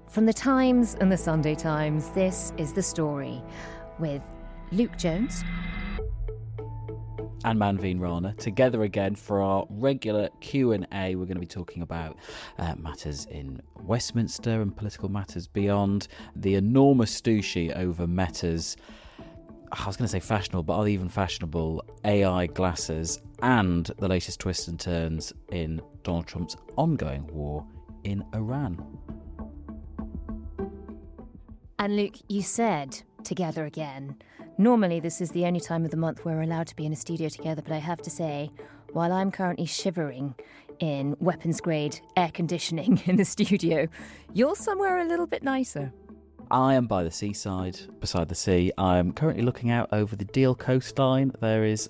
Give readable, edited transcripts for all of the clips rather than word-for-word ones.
From the Times and the Sunday Times, this is The Story with Luke Jones and Manveen Rana, together again for our regular Q&A. We're going to be talking about matters in Westminster and political matters beyond, the enormous stooshy over Meta's, I was going to say fashionable, but are they even fashionable, AI glasses, and the latest twists and turns in Donald Trump's ongoing war in Iran. And Luke, you said together again. Normally this is the only time of the month we're allowed to be in a studio together, but I have to say, while I'm currently shivering in weapons-grade air conditioning in the studio, you're somewhere a little bit nicer. I am by the seaside, beside the sea. I'm currently looking out over the Deal coastline. There is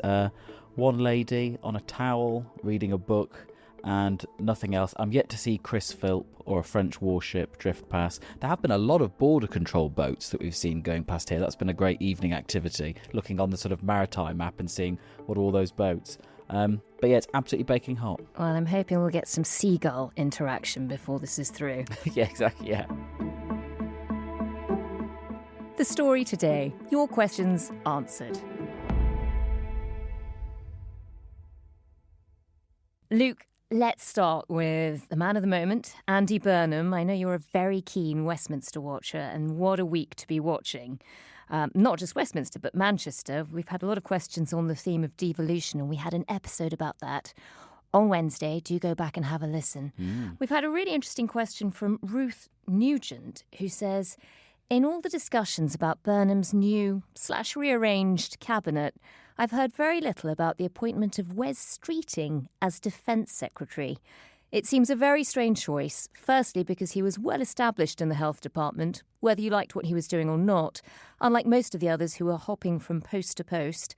one lady on a towel reading a book and nothing else. I'm yet to see Chris Philp or a French warship drift past. There have been a lot of border control boats that we've seen going past here. That's been a great evening activity, looking on the sort of maritime map and seeing what are all those boats. But yeah, it's absolutely baking hot. Well, I'm hoping we'll get some seagull interaction before this is through. Yeah, exactly, yeah. The Story today. Your questions answered. Luke, let's start with the man of the moment, Andy Burnham. I know you're a very keen Westminster watcher, and what a week to be watching. Not just Westminster, but Manchester. We've had a lot of questions on the theme of devolution, and we had an episode about that on Wednesday. Do go back and have a listen. We've had a really interesting question from Ruth Nugent, who says, in all the discussions about Burnham's new/rearranged cabinet, I've heard very little about the appointment of Wes Streeting as Defence Secretary. It seems a very strange choice, firstly because he was well established in the Health Department, whether you liked what he was doing or not, unlike most of the others who are hopping from post to post.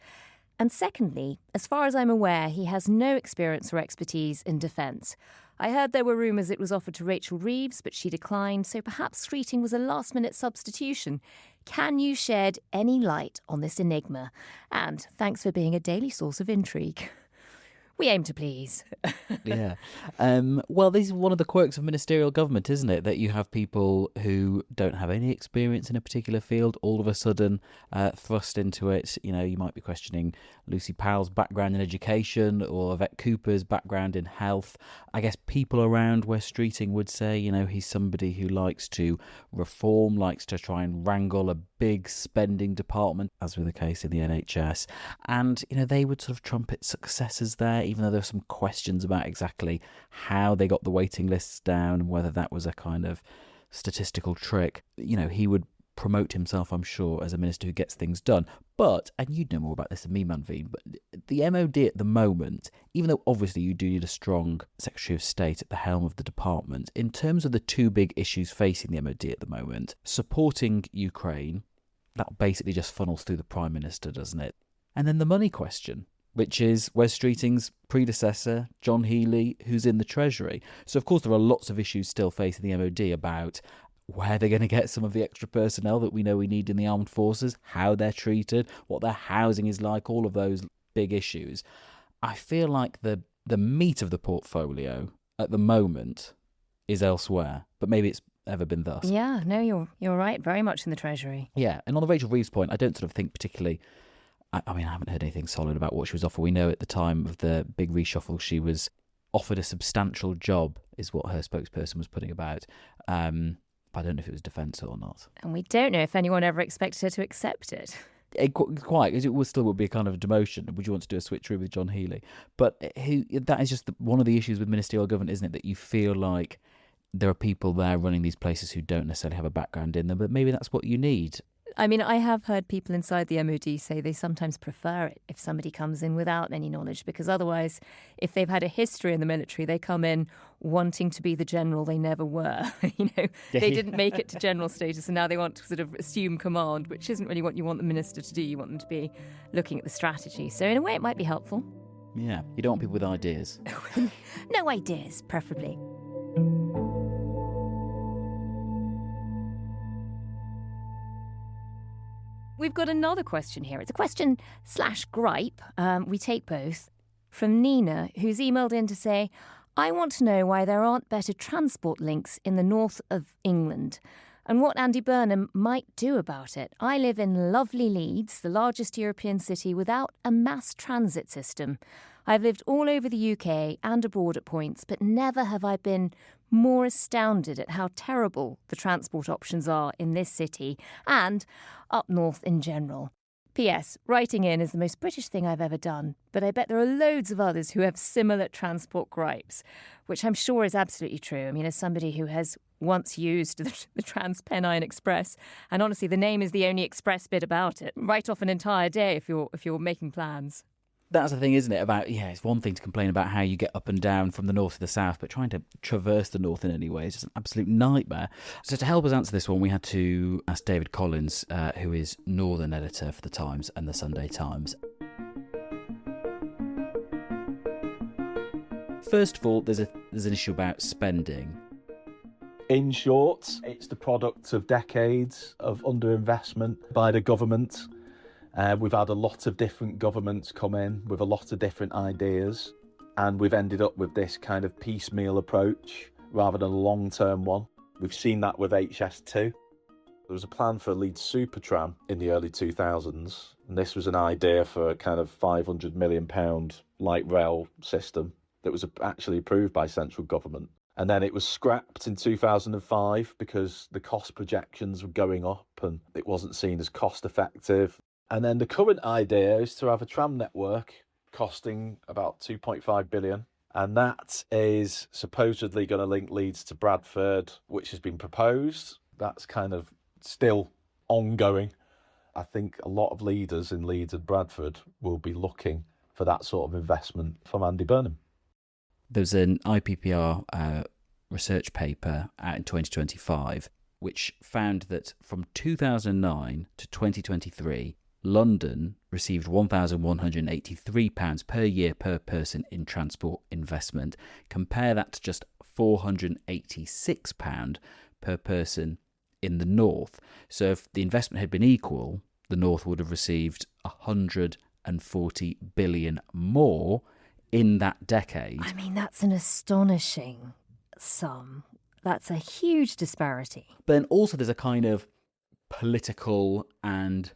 And secondly, as far as I'm aware, he has no experience or expertise in defence. I heard there were rumours it was offered to Rachel Reeves, but she declined, so perhaps Streeting was a last-minute substitution. Can you shed any light on this enigma? And thanks for being a daily source of intrigue. We aim to please. Yeah. Well, this is one of the quirks of ministerial government, isn't it? That you have people who don't have any experience in a particular field all of a sudden thrust into it. You know, you might be questioning Lucy Powell's background in education or Yvette Cooper's background in health. I guess people around Wes Streeting would say, you know, he's somebody who likes to reform, likes to try and wrangle a big spending department, as was the case in the NHS. And, you know, they would sort of trumpet successes there, even though there are some questions about exactly how they got the waiting lists down and whether that was a kind of statistical trick. You know, he would promote himself, I'm sure, as a minister who gets things done. But, and you'd know more about this than me, Manveen, but the MOD at the moment, even though obviously you do need a strong Secretary of State at the helm of the department, in terms of the two big issues facing the MOD at the moment, supporting Ukraine, that basically just funnels through the Prime Minister, doesn't it? And then the money question, which is Wes Streeting's predecessor, John Healey, who's in the Treasury. So, of course, there are lots of issues still facing the MOD about where they're going to get some of the extra personnel that we know we need in the armed forces, how they're treated, what their housing is like, all of those big issues. I feel like the meat of the portfolio at the moment is elsewhere, but maybe it's ever been thus. Yeah, no, you're right, very much in the Treasury. Yeah, and on the Rachel Reeves point, I don't sort of think particularly, I mean, I haven't heard anything solid about what she was offered. We know at the time of the big reshuffle, she was offered a substantial job, is what her spokesperson was putting about. But I don't know if it was defence or not. And we don't know if anyone ever expected her to accept it. Quite, because it would be a kind of a demotion. Would you want to do a switcheroo with John Healey? But that is just one of the issues with ministerial government, isn't it? That you feel like there are people there running these places who don't necessarily have a background in them, but maybe that's what you need. I mean, I have heard people inside the MOD say they sometimes prefer it if somebody comes in without any knowledge, because otherwise, if they've had a history in the military, they come in wanting to be the general they never were. They didn't make it to general status, and now they want to sort of assume command, which isn't really what you want the minister to do. You want them to be looking at the strategy. So in a way, it might be helpful. Yeah, you don't want people with ideas. No ideas, preferably. We've got another question here. It's a question/gripe. We take both. From Nina, who's emailed in to say, I want to know why there aren't better transport links in the north of England and what Andy Burnham might do about it. I live in lovely Leeds, the largest European city without a mass transit system. I've lived all over the UK and abroad at points, but never have I been more astounded at how terrible the transport options are in this city and up north in general. P.S. Writing in is the most British thing I've ever done, but I bet there are loads of others who have similar transport gripes, which I'm sure is absolutely true. I mean, as somebody who has once used the Trans-Pennine Express, and honestly, the name is the only express bit about it. Write off an entire day if you're making plans. That's the thing, isn't it? It's one thing to complain about how you get up and down from the north to the south, but trying to traverse the north in any way is just an absolute nightmare. So to help us answer this one, we had to ask David Collins, who is Northern editor for The Times and The Sunday Times. First of all, there's an issue about spending. In short, it's the product of decades of underinvestment by the government. We've had a lot of different governments come in with a lot of different ideas, and we've ended up with this kind of piecemeal approach rather than a long-term one. We've seen that with HS2. There was a plan for a Leeds Supertram in the early 2000s, and this was an idea for a kind of £500 million light rail system that was actually approved by central government. And then it was scrapped in 2005 because the cost projections were going up and it wasn't seen as cost effective. And then the current idea is to have a tram network costing about 2.5 billion. And that is supposedly going to link Leeds to Bradford, which has been proposed. That's kind of still ongoing. I think a lot of leaders in Leeds and Bradford will be looking for that sort of investment from Andy Burnham. There's an IPPR research paper out in 2025 which found that from 2009 to 2023, London received £1,183 per year per person in transport investment. Compare that to just £486 per person in the north. So if the investment had been equal, the north would have received 140 billion more in that decade. I mean, that's an astonishing sum. That's a huge disparity. But then also there's a kind of political and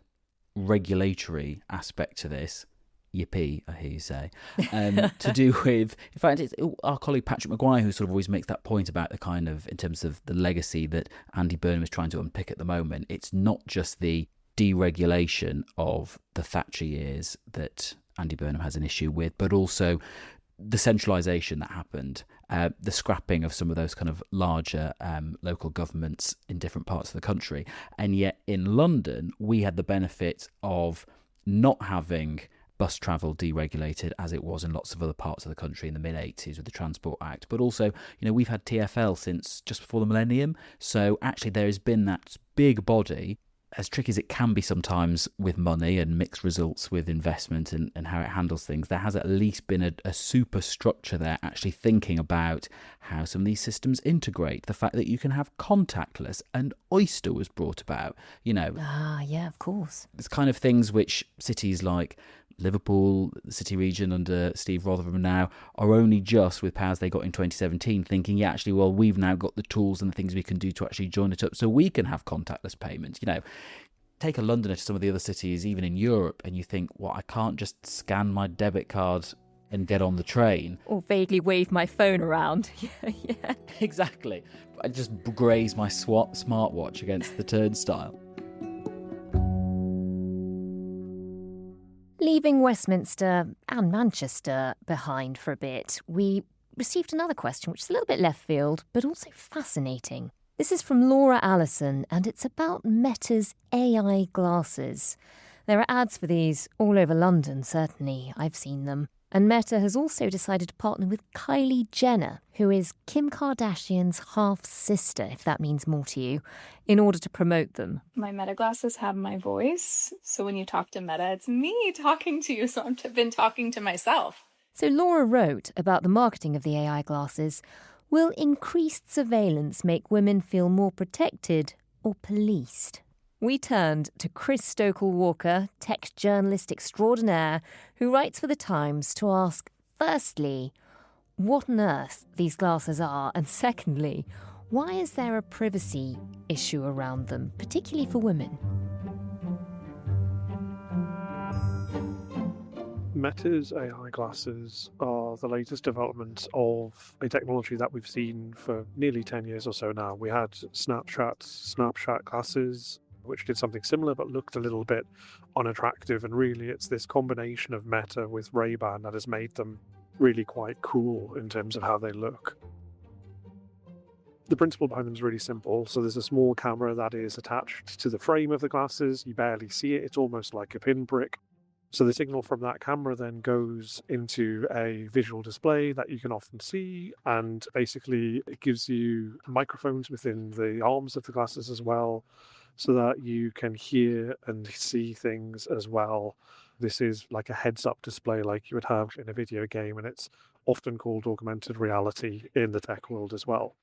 regulatory aspect to this. Yippee, I hear you say. To do with, in fact, it's our colleague Patrick Maguire who sort of always makes that point about the kind of, in terms of the legacy that Andy Burnham is trying to unpick at the moment. It's not just the deregulation of the Thatcher years that Andy Burnham has an issue with, but also the centralisation that happened, the scrapping of some of those kind of larger local governments in different parts of the country. And yet in London, we had the benefit of not having bus travel deregulated as it was in lots of other parts of the country in the mid-80s with the Transport Act. But also, we've had TfL since just before the millennium. So actually there has been that big body, as tricky as it can be sometimes with money and mixed results with investment and how it handles things, there has at least been a superstructure there actually thinking about how some of these systems integrate. The fact that you can have contactless, and Oyster was brought about, Yeah, of course. It's kind of things which cities like Liverpool, the city region under Steve Rotherham now, are only just, with powers they got in 2017, thinking, we've now got the tools and the things we can do to actually join it up so we can have contactless payments. Take a Londoner to some of the other cities, even in Europe, and you think, I can't just scan my debit card and get on the train. Or vaguely wave my phone around. Yeah. Exactly. I just graze my smartwatch against the turnstile. Leaving Westminster and Manchester behind for a bit, we received another question which is a little bit left field, but also fascinating. This is from Laura Allison, and it's about Meta's AI glasses. There are ads for these all over London, certainly. I've seen them. And Meta has also decided to partner with Kylie Jenner, who is Kim Kardashian's half-sister, if that means more to you, in order to promote them. My Meta glasses have my voice, so when you talk to Meta, it's me talking to you, so I've been talking to myself. So Laura wrote about the marketing of the AI glasses. Will increased surveillance make women feel more protected or policed? We turned to Chris Stokel-Walker, tech journalist extraordinaire, who writes for The Times, to ask, firstly, what on earth these glasses are, and secondly, why is there a privacy issue around them, particularly for women? Meta's AI glasses are the latest development of a technology that we've seen for nearly 10 years or so now. We had Snapchat glasses, which did something similar but looked a little bit unattractive. And really, it's this combination of Meta with Ray-Ban that has made them really quite cool in terms of how they look. The principle behind them is really simple. So there's a small camera that is attached to the frame of the glasses. You barely see it. It's almost like a pinprick. So the signal from that camera then goes into a visual display that you can often see, and basically it gives you microphones within the arms of the glasses as well, so that you can hear and see things as well. This is like a heads-up display like you would have in a video game, and it's often called augmented reality in the tech world as well.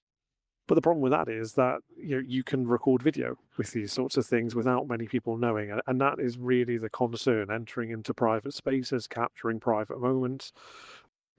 But the problem with that is that you can record video with these sorts of things without many people knowing. And that is really the concern, entering into private spaces, capturing private moments.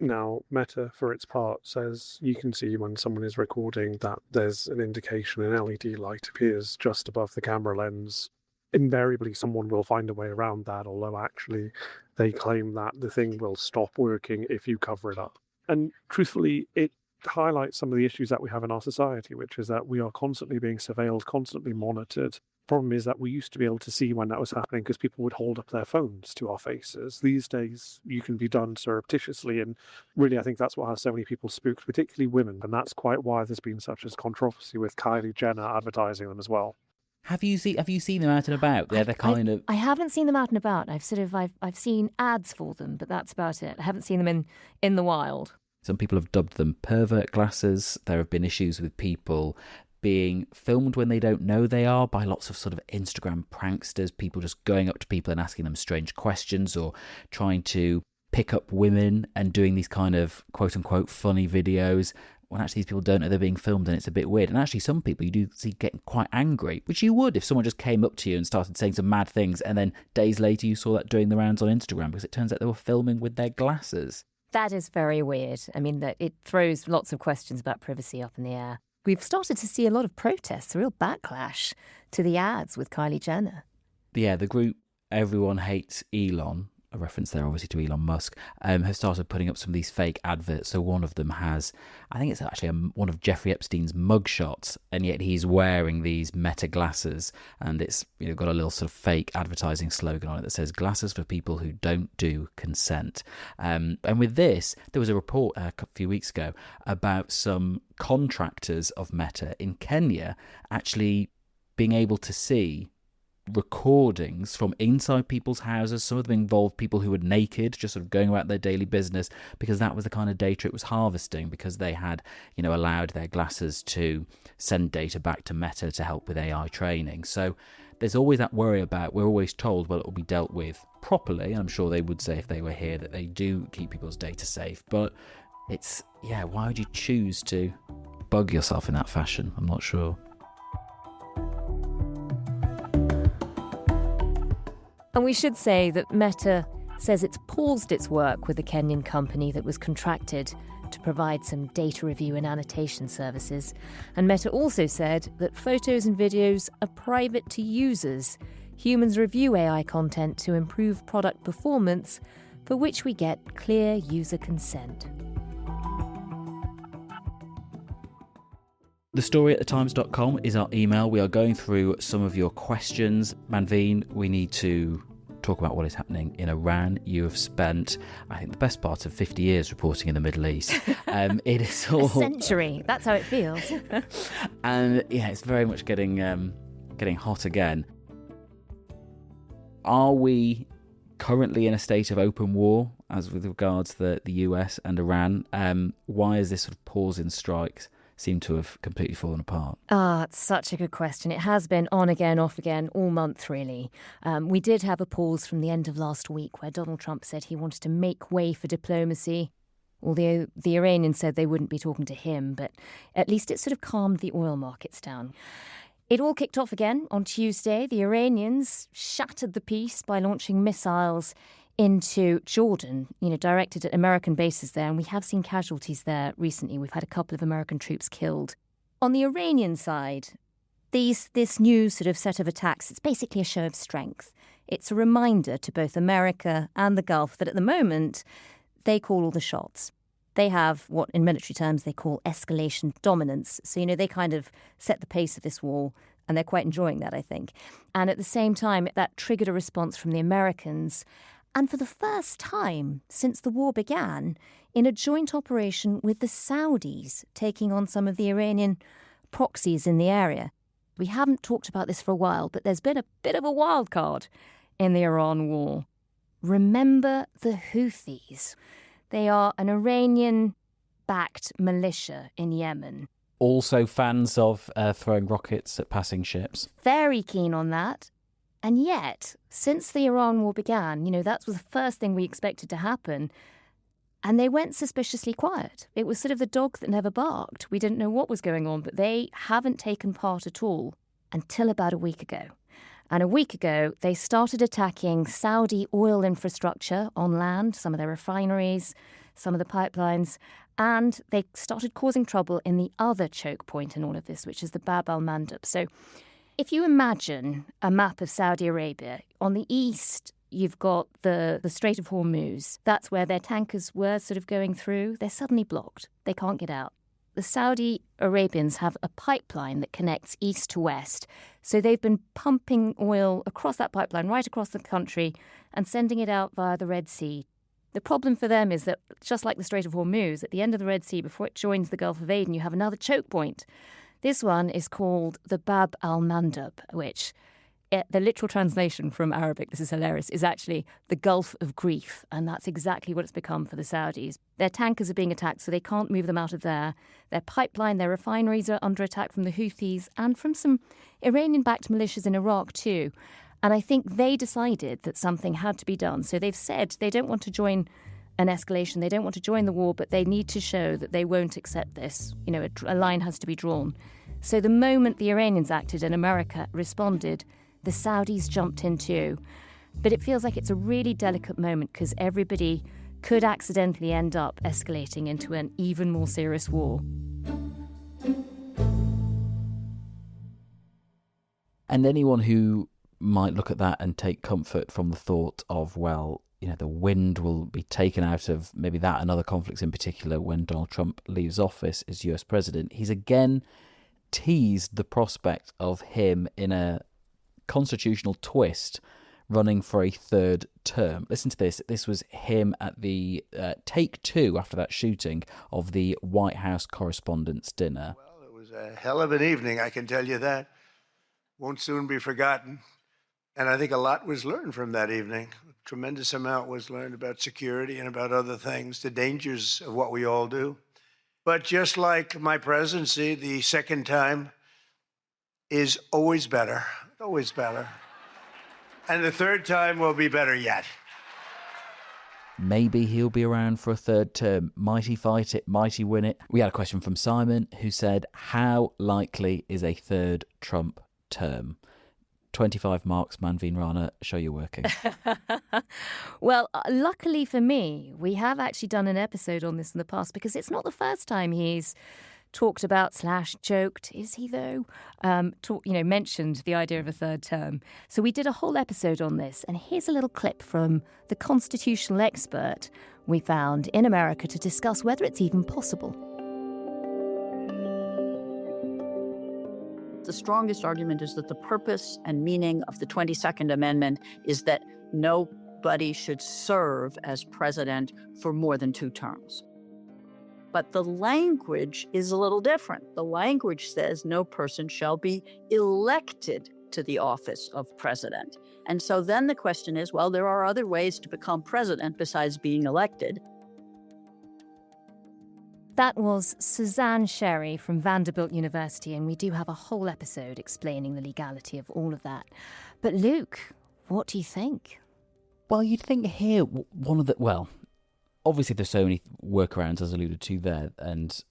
Now, Meta, for its part, says you can see when someone is recording that there's an indication, an LED light appears just above the camera lens. Invariably, someone will find a way around that, although actually they claim that the thing will stop working if you cover it up. And truthfully, it highlights some of the issues that we have in our society, which is that we are constantly being surveilled, constantly monitored. Problem is that we used to be able to see when that was happening because people would hold up their phones to our faces. These days, you can be done surreptitiously, and really, I think that's what has so many people spooked, particularly women, and that's quite why there's been such a controversy with Kylie Jenner advertising them as well. Have you seen them out and about? They're the kind of... I haven't seen them out and about. I've seen ads for them, but that's about it. I haven't seen them in the wild. Some people have dubbed them pervert glasses. There have been issues with people being filmed when they don't know they are by lots of sort of Instagram pranksters, people just going up to people and asking them strange questions or trying to pick up women and doing these kind of quote-unquote funny videos when actually these people don't know they're being filmed, and it's a bit weird. And actually some people you do see getting quite angry, which you would if someone just came up to you and started saying some mad things and then days later you saw that doing the rounds on Instagram because it turns out they were filming with their glasses. That is very weird. I mean, it throws lots of questions about privacy up in the air. We've started to see a lot of protests, a real backlash to the ads with Kylie Jenner. Yeah, the group Everyone Hates Elon, a reference there obviously to Elon Musk, have started putting up some of these fake adverts. So one of them has, I think it's actually one of Jeffrey Epstein's mugshots, and yet he's wearing these Meta glasses, and it's got a little sort of fake advertising slogan on it that says "Glasses for people who don't do consent." And with this, there was a report a few weeks ago about some contractors of Meta in Kenya actually being able to see recordings from inside people's houses. Some of them involved people who were naked, just sort of going about their daily business, because that was the kind of data it was harvesting, because they had, allowed their glasses to send data back to Meta to help with AI training. So there's always that worry about, we're always told, well, it will be dealt with properly. I'm sure they would say if they were here that they do keep people's data safe. But it's, why would you choose to bug yourself in that fashion? I'm not sure. And we should say that Meta says it's paused its work with the Kenyan company that was contracted to provide some data review and annotation services. And Meta also said that photos and videos are private to users. Humans review AI content to improve product performance, for which we get clear user consent. The story at thetimes.com is our email. We are going through some of your questions. Manveen, we need to talk about what is happening in Iran. You have spent, I think, the best part of 50 years reporting in the Middle East. It is all... A century. That's how it feels. And it's very much getting hot again. Are we currently in a state of open war as with regards to the US and Iran? Why is this sort of pause in strikes seem to have completely fallen apart? It's such a good question. It has been on again, off again, all month, really. We did have a pause from the end of last week where Donald Trump said he wanted to make way for diplomacy, although the Iranians said they wouldn't be talking to him, but at least it sort of calmed the oil markets down. It all kicked off again on Tuesday. The Iranians shattered the peace by launching missiles into Jordan, directed at American bases there. And we have seen casualties there recently. We've had a couple of American troops killed. On the Iranian side, this new sort of set of attacks, it's basically a show of strength. It's a reminder to both America and the Gulf that at the moment, they call all the shots. They have what in military terms they call escalation dominance. So, they kind of set the pace of this war, and they're quite enjoying that, I think. And at the same time, that triggered a response from the Americans. And for the first time since the war began, in a joint operation with the Saudis taking on some of the Iranian proxies in the area. We haven't talked about this for a while, but there's been a bit of a wild card in the Iran war. Remember the Houthis. They are an Iranian-backed militia in Yemen. Also fans of throwing rockets at passing ships. Very keen on that. And yet, since the Iran war began, that was the first thing we expected to happen. And they went suspiciously quiet. It was sort of the dog that never barked. We didn't know what was going on, but they haven't taken part at all until about a week ago. And a week ago, they started attacking Saudi oil infrastructure on land, some of their refineries, some of the pipelines, and they started causing trouble in the other choke point in all of this, which is the Bab al-Mandab. So if you imagine a map of Saudi Arabia, on the east, you've got the Strait of Hormuz. That's where their tankers were sort of going through. They're suddenly blocked. They can't get out. The Saudi Arabians have a pipeline that connects east to west. So they've been pumping oil across that pipeline, right across the country, and sending it out via the Red Sea. The problem for them is that, just like the Strait of Hormuz, at the end of the Red Sea, before it joins the Gulf of Aden, you have another choke point. This one is called the Bab al-Mandab, which the literal translation from Arabic, this is hilarious, is actually the Gulf of Grief. And that's exactly what it's become for the Saudis. Their tankers are being attacked, so they can't move them out of there. Their pipeline, their refineries are under attack from the Houthis and from some Iranian-backed militias in Iraq too. And I think they decided that something had to be done. So they've said they don't want to join an escalation. They don't want to join the war, but they need to show that they won't accept this. A line has to be drawn. So the moment the Iranians acted and America responded, the Saudis jumped in too. But it feels like it's a really delicate moment because everybody could accidentally end up escalating into an even more serious war. And anyone who might look at that and take comfort from the thought of, well, the wind will be taken out of maybe that and other conflicts in particular when Donald Trump leaves office as US president, he's again teased the prospect of him in a constitutional twist running for a third term. Listen to this. This was him at the take two after that shooting of the White House Correspondents' Dinner. Well, it was a hell of an evening, I can tell you that. Won't soon be forgotten. And I think a lot was learned from that evening. A tremendous amount was learned about security and about other things, the dangers of what we all do. But just like my presidency, the second time is always better, always better. And the third time will be better yet. Maybe he'll be around for a third term. Might he fight it? Might he win it? We had a question from Simon who said, how likely is a third Trump term? 25 marks, Manveen Rana, show you're working. Well, luckily for me, we have actually done an episode on this in the past because it's not the first time he's talked about / joked, is he though? Mentioned the idea of a third term. So we did a whole episode on this, and here's a little clip from the constitutional expert we found in America to discuss whether it's even possible. The strongest argument is that the purpose and meaning of the 22nd Amendment is that nobody should serve as president for more than 2 terms. But the language is a little different. The language says no person shall be elected to the office of president. And so then the question is, well, there are other ways to become president besides being elected. That was Suzanne Sherry from Vanderbilt University, and we do have a whole episode explaining the legality of all of that. But Luke, what do you think? Well, you'd think here obviously there's so many workarounds as alluded to there, and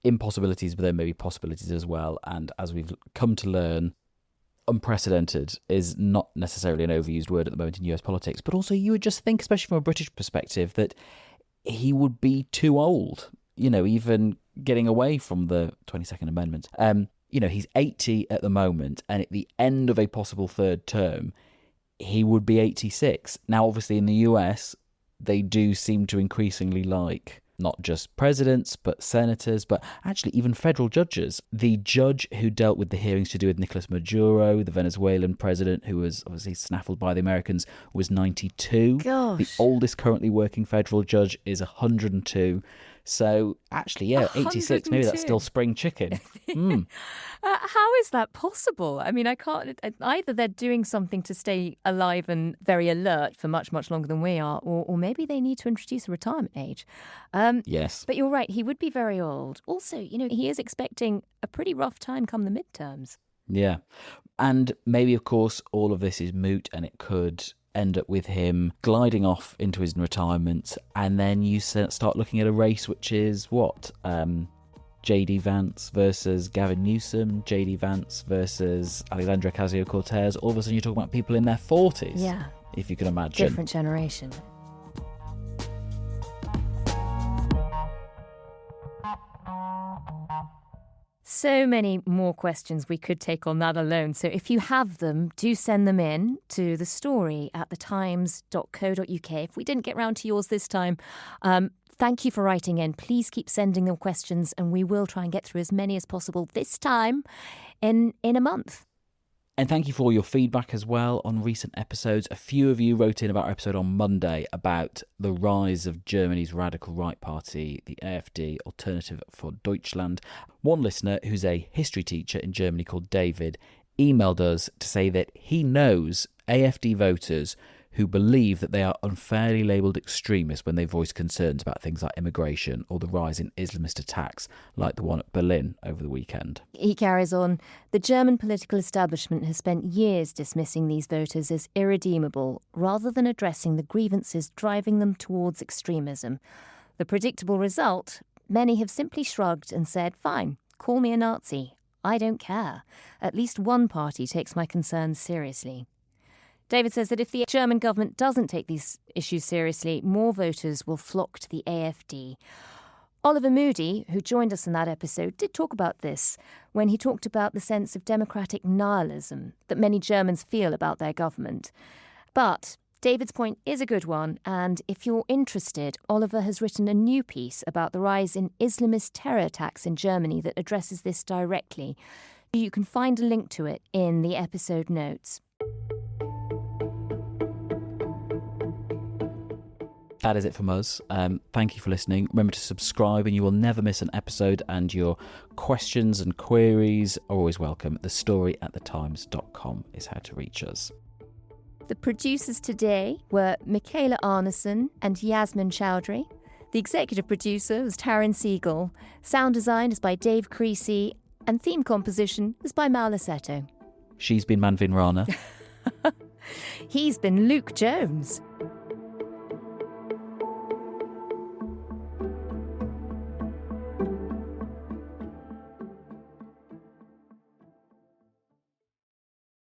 impossibilities, but there may be possibilities as well. And as we've come to learn, unprecedented is not necessarily an overused word at the moment in US politics, but also you would just think, especially from a British perspective, that he would be too old, even getting away from the 22nd Amendment. He's 80 at the moment, and at the end of a possible third term, he would be 86. Now, obviously, in the US, they do seem to increasingly like not just presidents, but senators, but actually even federal judges. The judge who dealt with the hearings to do with Nicolas Maduro, the Venezuelan president, who was obviously snaffled by the Americans, was 92. Gosh. The oldest currently working federal judge is 102. So actually, 86, maybe that's still spring chicken. How is that possible? I mean, I can't. Either they're doing something to stay alive and very alert for much, much longer than we are, or maybe they need to introduce a retirement age. Yes. But you're right, he would be very old. Also, he is expecting a pretty rough time come the midterms. Yeah. And maybe, of course, all of this is moot and it could end up with him gliding off into his retirement, and then you start looking at a race which is what? J.D. Vance versus Gavin Newsom, J.D. Vance versus Alexandria Ocasio-Cortez. All of a sudden you're talking about people in their 40s. Yeah. If you can imagine. Different generation. So many more questions we could take on that alone. So if you have them, do send them in to the story at thetimes.co.uk. If we didn't get round to yours this time, thank you for writing in. Please keep sending them questions and we will try and get through as many as possible this time in a month. And thank you for all your feedback as well on recent episodes. A few of you wrote in about our episode on Monday about the rise of Germany's radical right party, the AfD, Alternative for Deutschland. One listener, who's a history teacher in Germany called David, emailed us to say that he knows AfD voters who believe that they are unfairly labelled extremists when they voice concerns about things like immigration or the rise in Islamist attacks like the one at Berlin over the weekend. He carries on, the German political establishment has spent years dismissing these voters as irredeemable rather than addressing the grievances driving them towards extremism. The predictable result, many have simply shrugged and said, fine, call me a Nazi. I don't care. At least one party takes my concerns seriously. David says that if the German government doesn't take these issues seriously, more voters will flock to the AfD. Oliver Moody, who joined us in that episode, did talk about this when he talked about the sense of democratic nihilism that many Germans feel about their government. But David's point is a good one, and if you're interested, Oliver has written a new piece about the rise in Islamist terror attacks in Germany that addresses this directly. You can find a link to it in the episode notes. That is it from us. Thank you for listening. Remember to subscribe and you will never miss an episode, and your questions and queries are always welcome. thestory@thetimes.com is how to reach us. The producers today were Michaela Arneson and Yasmin Chowdhury. The executive producer was Taryn Siegel. Sound design is by Dave Creasy, and theme composition is by Mal Lassetto. She's been Manvin Rana. He's been Luke Jones.